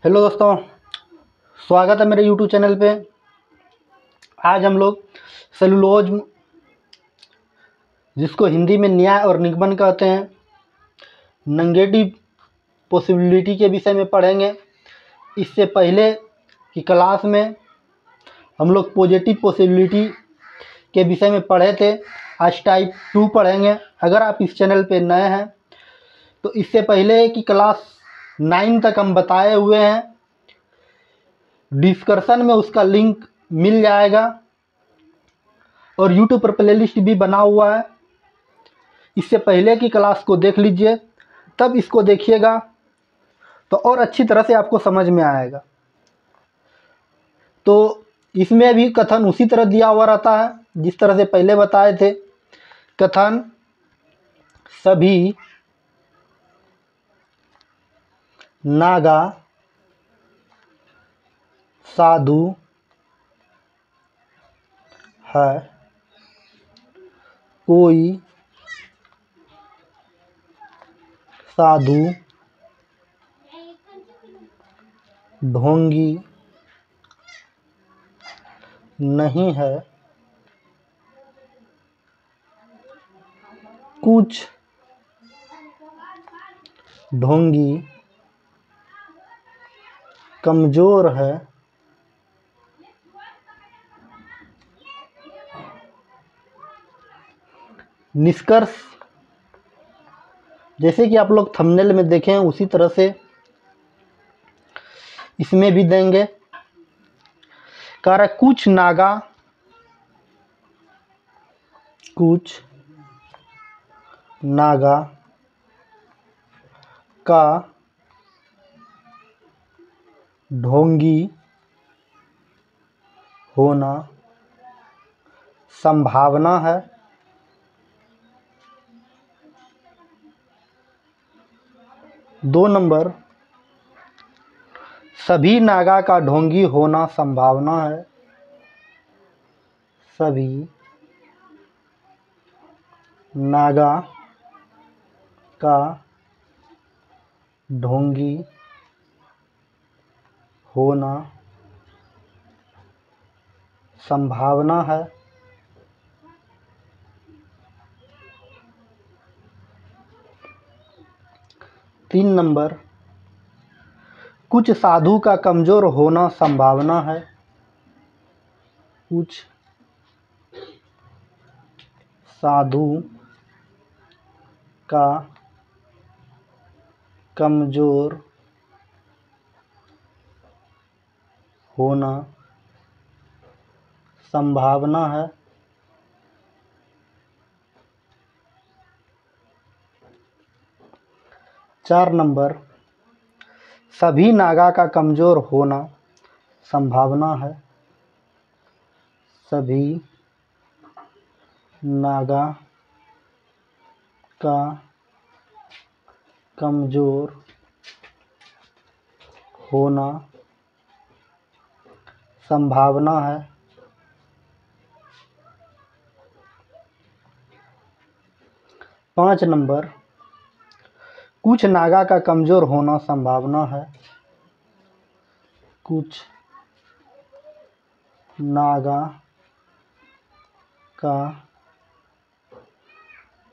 Hello दोस्तों, स्वागत है मेरे यूट्यूब चैनल पे। आज हम लोग सेलुलोज, जिसको हिंदी में न्याय और निगमन कहते हैं, नेगेटिव पॉसिबिलिटी के विषय में पढ़ेंगे। इससे पहले की क्लास में हम लोग पॉजिटिव पॉसिबिलिटी के विषय में पढ़े थे। आज टाइप 2 पढ़ेंगे। अगर आप इस चैनल पे नए हैं तो इससे पहले की क्लास 9 तक हम बताए हुए हैं। डिस्कशन में उसका लिंक मिल जाएगा और यूट्यूब पर प्लेलिस्ट भी बना हुआ है। इससे पहले की क्लास को देख लीजिए, तब इसको देखिएगा तो और अच्छी तरह से आपको समझ में आएगा। तो इसमें भी कथन उसी तरह दिया हुआ रहता है जिस तरह से पहले बताए थे। कथन सभी नागा साधु है, कोई साधु ढोंगी नहीं है, कुछ ढोंगी कमज़ोर है, निष्कर्ष जैसे कि आप लोग थंबनेल में देखें उसी तरह से इसमें भी देंगे। कह रहा है कुछ नागा का ढोंगी होना संभावना है। 2 नंबर, सभी नागा का ढोंगी होना संभावना है। सभी नागा का ढोंगी होना संभावना है। 3 नंबर, कुछ साधु का कमज़ोर होना संभावना है। कुछ साधु का कमज़ोर होना संभावना है। 4 नंबर, सभी नागा का कमज़ोर होना संभावना है। सभी नागा का कमज़ोर होना संभावना है। 5 नंबर, कुछ नागा का कमज़ोर होना संभावना है। कुछ नागा का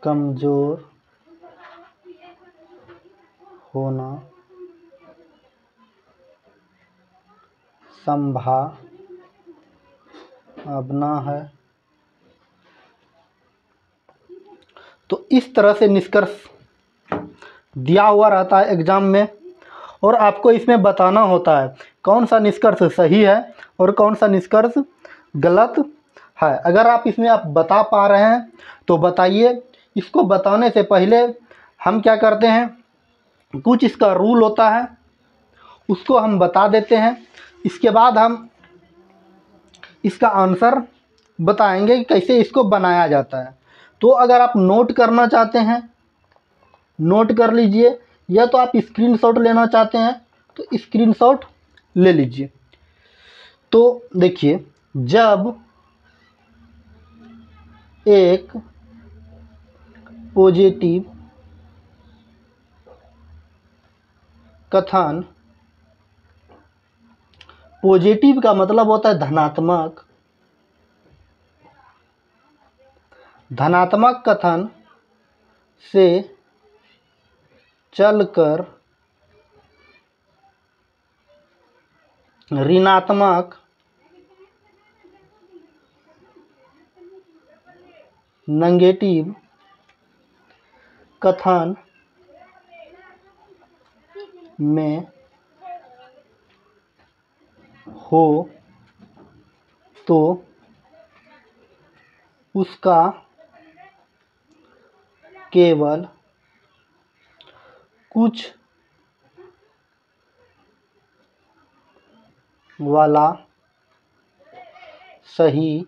कमज़ोर होना संभावना है। तो इस तरह से निष्कर्ष दिया हुआ रहता है एग्ज़ाम में, और आपको इसमें बताना होता है कौन सा निष्कर्ष सही है और कौन सा निष्कर्ष गलत है। अगर आप इसमें बता पा रहे हैं तो बताइए। इसको बताने से पहले हम क्या करते हैं, कुछ इसका रूल होता है उसको हम बता देते हैं। इसके बाद हम इसका आंसर बताएंगे कि कैसे इसको बनाया जाता है। तो अगर आप नोट करना चाहते हैं नोट कर लीजिए, या तो आप स्क्रीनशॉट लेना चाहते हैं तो स्क्रीनशॉट ले लीजिए। तो देखिए, जब एक पॉजिटिव कथन पॉजिटिव का मतलब होता है धनात्मक। धनात्मक कथन से चलकर ऋणात्मक नेगेटिव कथन में हो तो उसका केवल कुछ वाला सही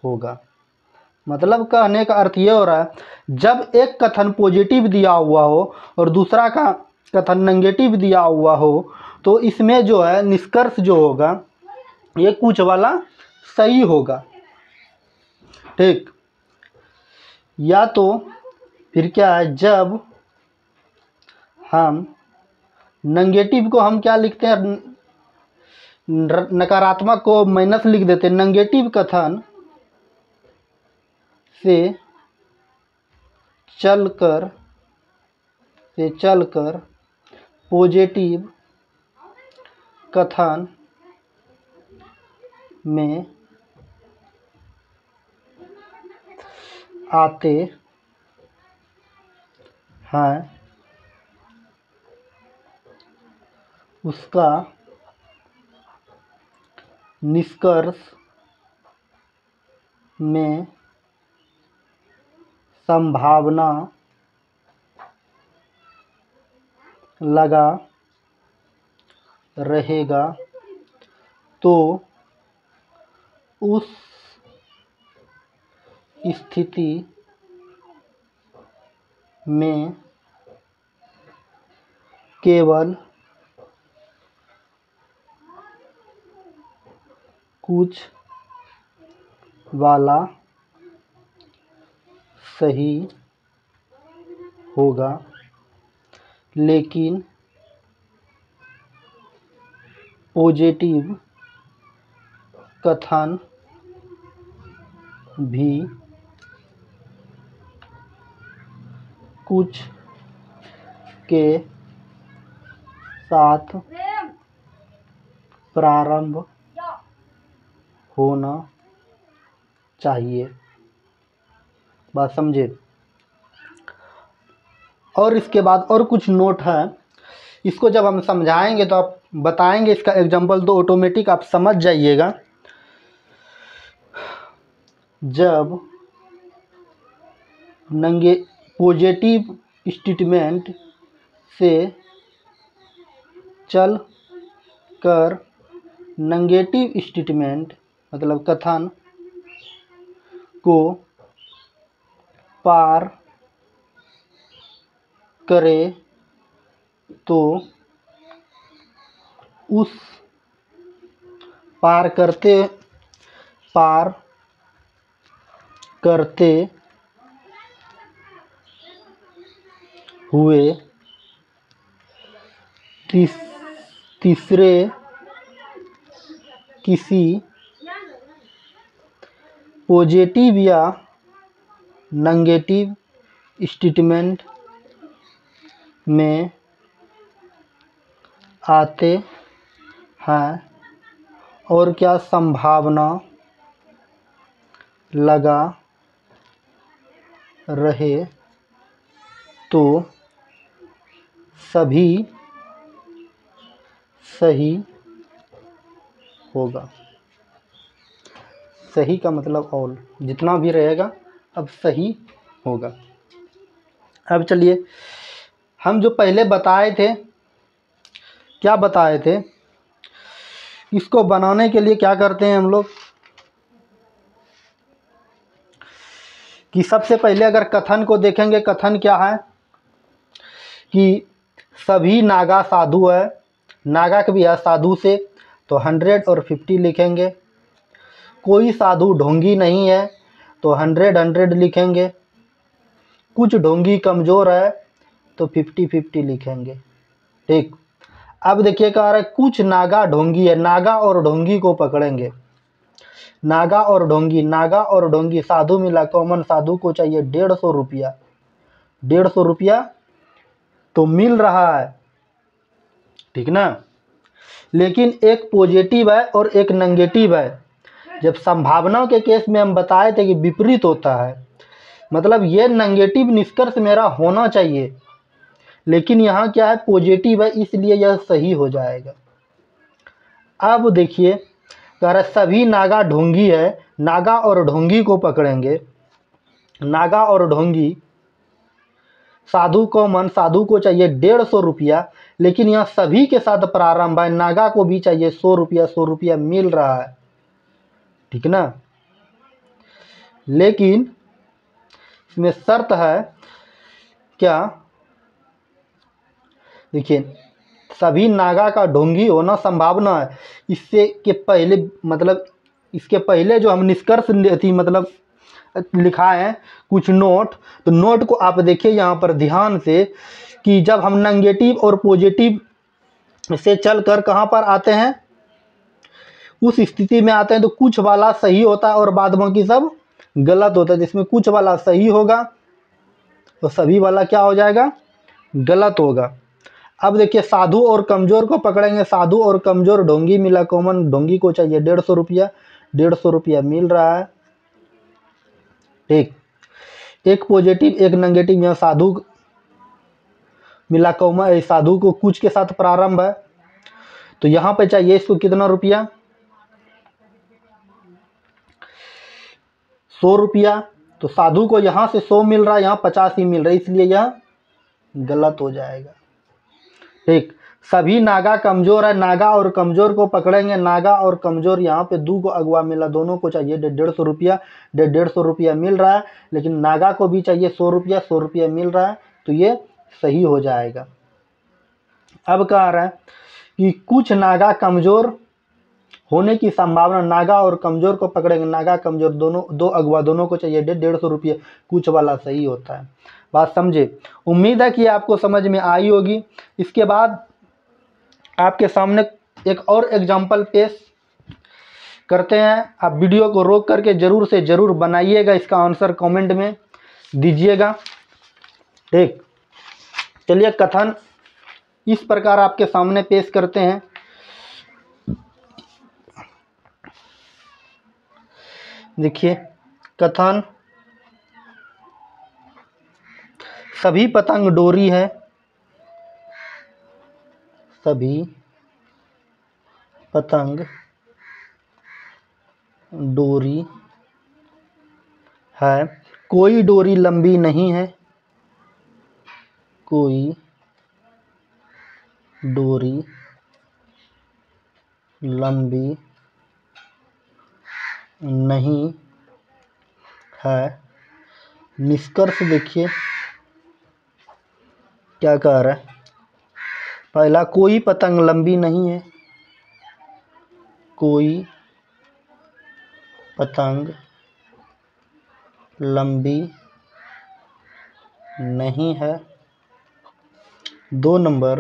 होगा। मतलब कहने का अर्थ ये हो रहा है, जब एक कथन पॉजिटिव दिया हुआ हो और दूसरा का कथन नेगेटिव दिया हुआ हो तो इसमें जो है निष्कर्ष जो होगा ये कुछ वाला सही होगा। ठीक, या तो फिर क्या है, जब हम नेगेटिव को हम क्या लिखते हैं, नकारात्मक को माइनस लिख देते हैं। नेगेटिव कथन से चलकर पॉजिटिव कथन में आते हैं उसका निष्कर्ष में संभावना लगा रहेगा। तो उस स्थिति में केवल कुछ वाला सही होगा, लेकिन पॉजिटिव कथन भी कुछ के साथ प्रारंभ होना चाहिए। बात समझे। और इसके बाद और कुछ नोट है, इसको जब हम समझाएंगे तो आप बताएंगे, इसका एग्जाम्पल तो ऑटोमेटिक आप समझ जाइएगा। जब पॉजिटिव स्टेटमेंट से चल कर नेगेटिव स्टेटमेंट मतलब कथन को पार करे तो उस पार करते हुए तीसरे किसी पॉजिटिव या नेगेटिव स्टेटमेंट में आते हैं और क्या संभावना लगा रहे तो सभी सही होगा। सही का मतलब ऑल, जितना भी रहेगा अब सही होगा। अब चलिए, हम जो पहले बताए थे, क्या बताए थे, इसको बनाने के लिए क्या करते हैं हम लोग कि सबसे पहले अगर कथन को देखेंगे, कथन क्या है कि सभी नागा साधु है, नागा का भी है साधु से, तो 100 और 50 लिखेंगे। कोई साधु ढोंगी नहीं है तो 100 लिखेंगे। कुछ ढोंगी कमज़ोर है तो 50-50 लिखेंगे। ठीक, अब देखिए कह रहा है कुछ नागा ढोंगी है, नागा और ढोंगी को पकड़ेंगे। नागा और ढोंगी, नागा और ढोंगी साधु मिला कॉमन, साधु को चाहिए 150 रुपया। 150 रुपया तो मिल रहा है, ठीक ना। लेकिन एक पॉजिटिव है और एक नेगेटिव है। जब संभावना के केस में हम बताए थे कि विपरीत होता है, मतलब ये नेगेटिव निष्कर्ष मेरा होना चाहिए, लेकिन यहाँ क्या है पॉजिटिव है, इसलिए यह सही हो जाएगा। अब देखिए कह रहा सभी नागा ढोंगी है, नागा और ढोंगी को पकड़ेंगे। नागा और ढोंगी साधु कॉमन, साधु को चाहिए 150 रुपया, लेकिन यहाँ सभी के साथ प्रारंभ है, नागा को भी चाहिए 100 रुपया। 100 रुपया मिल रहा है, ठीक ना। लेकिन इसमें शर्त है क्या, देखिए सभी नागा का ढोंगी होना संभावना है। इससे के पहले मतलब इसके पहले जो हम निष्कर्ष थी मतलब लिखा है कुछ नोट, तो नोट को आप देखिए यहाँ पर ध्यान से कि जब हम नेगेटिव और पॉजिटिव से चलकर कहाँ पर आते हैं, उस स्थिति में आते हैं तो कुछ वाला सही होता है और बाद बाकी सब गलत होता है। जिसमें कुछ वाला सही होगा तो सभी वाला क्या हो जाएगा, गलत होगा। अब देखिए साधु और कमज़ोर को पकड़ेंगे। साधु और कमज़ोर ढोंगी मिला कॉमन, ढोंगी को चाहिए 150 रुपया। 150 रुपया मिल रहा है, ठीक। एक पॉजिटिव एक नेगेटिव, यहाँ साधु मिला कॉमन, साधु को कुछ के साथ प्रारंभ है, तो यहाँ पे चाहिए इसको कितना रुपया, 100 रुपया। तो साधु को यहाँ से 100 मिल रहा है, यहाँ 50 ही मिल रहा है, इसलिए यह गलत हो जाएगा, ठीक। सभी नागा कमज़ोर है, नागा और कमज़ोर को पकड़ेंगे। नागा और कमज़ोर यहाँ पे 2 को अगवा मिला, दोनों को चाहिए 150 रुपया। 150 रुपया मिल रहा है, लेकिन नागा को भी चाहिए 100 रुपया। 100 रुपया मिल रहा है, तो ये सही हो जाएगा। अब कह रहा है कि कुछ नागा कमज़ोर होने की संभावना, नागा और कमज़ोर को पकड़ेंगे। नागा कमज़ोर दोनों, 2 अगवा, दोनों को चाहिए 150 रुपये। कुछ वाला सही होता है। बात समझे। उम्मीद है कि आपको समझ में आई होगी। इसके बाद आपके सामने एक और एग्जाम्पल पेश करते हैं। आप वीडियो को रोक करके ज़रूर से ज़रूर बनाइएगा, इसका आंसर कमेंट में दीजिएगा, ठीक। चलिए कथन इस प्रकार आपके सामने पेश करते हैं। देखिए कथन, सभी पतंग डोरी है, सभी पतंग डोरी है, कोई डोरी लंबी नहीं है, कोई डोरी लंबी नहीं है। निष्कर्ष देखिए क्या कह रहा है। पहला, कोई पतंग लंबी नहीं है, कोई पतंग लंबी नहीं है। 2 नंबर,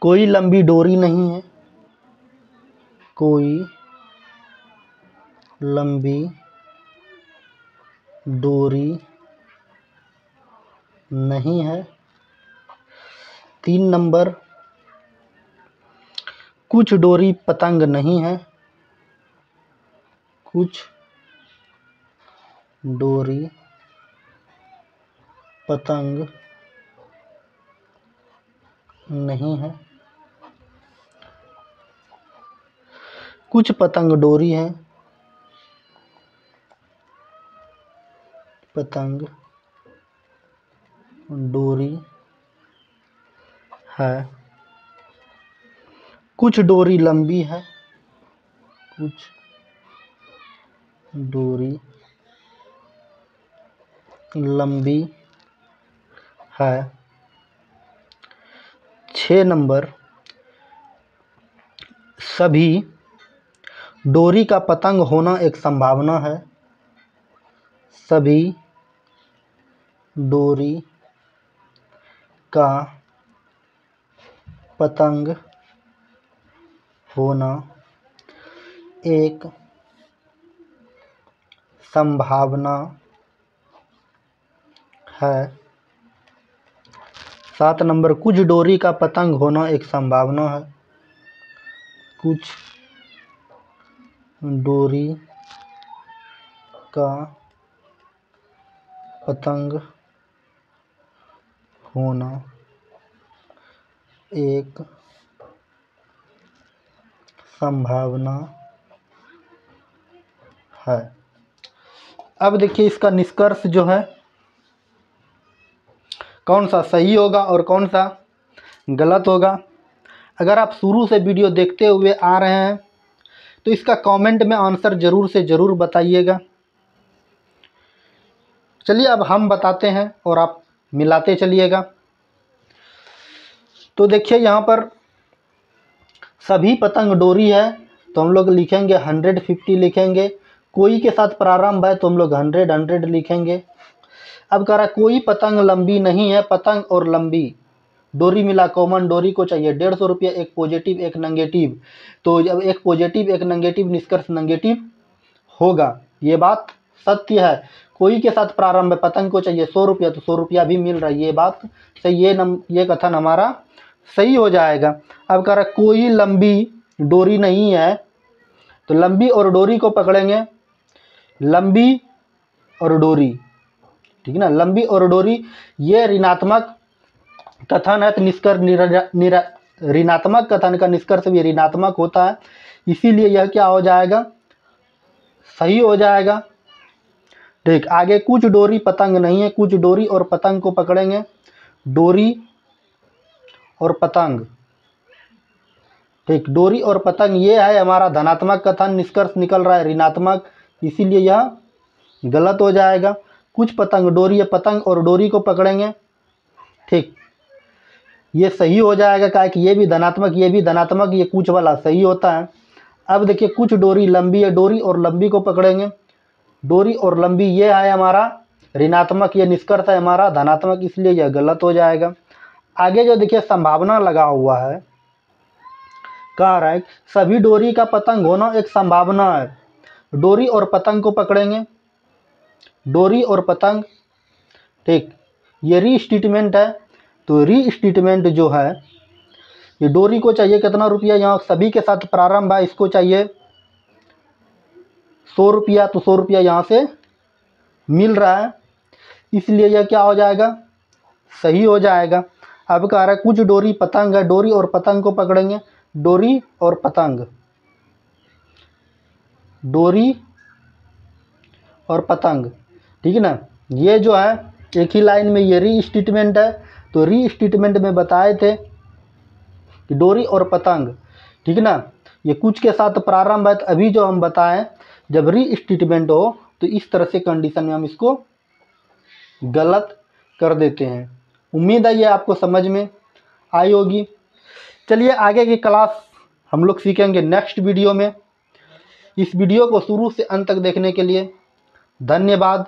कोई लंबी डोरी नहीं है, कोई लंबी डोरी नहीं है। 3 नंबर, कुछ डोरी पतंग नहीं है, कुछ डोरी पतंग नहीं है। कुछ पतंग डोरी है, पतंग डोरी है। कुछ डोरी लंबी है, कुछ डोरी लंबी है। 6 नंबर, सभी डोरी का पतंग होना एक संभावना है, सभी डोरी का पतंग होना एक संभावना है। 7 नंबर, कुछ डोरी का पतंग होना एक संभावना है। कुछ डोरी का पतंग होना एक संभावना है। अब देखिए इसका निष्कर्ष जो है कौन सा सही होगा और कौन सा गलत होगा। अगर आप शुरू से वीडियो देखते हुए आ रहे हैं तो इसका कमेंट में आंसर ज़रूर से ज़रूर बताइएगा। चलिए अब हम बताते हैं और आप मिलाते चलिएगा। तो देखिए यहाँ पर सभी पतंग डोरी है तो हम लोग लिखेंगे 150 लिखेंगे। कोई के साथ प्रारंभ है तो हम लोग 100 लिखेंगे। अब कह रहा है कोई पतंग लंबी नहीं है, पतंग और लंबी डोरी मिला कॉमन, डोरी को चाहिए 150 रुपये, एक पॉजिटिव एक नेगेटिव। तो जब एक पॉजिटिव एक नेगेटिव, निष्कर्ष नेगेटिव होगा, ये बात सत्य है। कोई के साथ प्रारंभ है, पतंग को चाहिए 100 रुपया तो 100 रुपया भी मिल रहा है, ये बात सही, ये कथन हमारा सही हो जाएगा। अब कह रहा है कोई लंबी डोरी नहीं है तो लंबी और डोरी को पकड़ेंगे, लंबी और डोरी, ठीक है ना, लंबी और डोरी ये ऋणात्मक कथन है तो निष्कर्ष ऋणात्मक कथन का निष्कर्ष भी ऋणात्मक होता है, इसीलिए यह क्या हो जाएगा, सही हो जाएगा। ठीक, आगे कुछ डोरी पतंग नहीं है, कुछ डोरी और पतंग को पकड़ेंगे, डोरी और पतंग, ठीक, डोरी और पतंग ये है हमारा धनात्मक कथन, निष्कर्ष निकल रहा है ऋणात्मक, इसीलिए यह गलत हो जाएगा। कुछ पतंग डोरी है, पतंग और डोरी को पकड़ेंगे, ठीक, ये सही हो जाएगा, क्या कि ये भी धनात्मक ये भी धनात्मक, ये कुछ वाला सही होता है। अब देखिए कुछ डोरी लंबी है, डोरी और लंबी को पकड़ेंगे, डोरी और लंबी ये है हमारा ऋणात्मक, ये निष्कर्ष है हमारा धनात्मक, इसलिए यह गलत हो जाएगा। आगे जो देखिए संभावना लगा हुआ है, कह रहा है सभी डोरी का पतंग होना एक संभावना है। डोरी और पतंग को पकड़ेंगे, डोरी और पतंग, ठीक, ये री स्टेटमेंट है तो री स्टेटमेंट जो है ये डोरी को चाहिए कितना रुपया, यहाँ सभी के साथ प्रारंभ है, इसको चाहिए 100 रुपया तो 100 रुपया यहाँ से मिल रहा है, इसलिए यह क्या हो जाएगा, सही हो जाएगा। अब कह रहा है कुछ डोरी पतंग है, डोरी और पतंग को पकड़ेंगे, डोरी और पतंग, डोरी और पतंग, ठीक है ना, ये जो है एक ही लाइन में ये री स्टेटमेंट है तो री स्टेटमेंट में बताए थे कि डोरी और पतंग, ठीक है ना, ये कुछ के साथ प्रारंभ है तो अभी जो हम बताएं जब री स्टेटमेंट हो तो इस तरह से कंडीशन में हम इसको गलत कर देते हैं। उम्मीद है ये आपको समझ में आई होगी। चलिए आगे की क्लास हम लोग सीखेंगे नेक्स्ट वीडियो में। इस वीडियो को शुरू से अंत तक देखने के लिए धन्यवाद।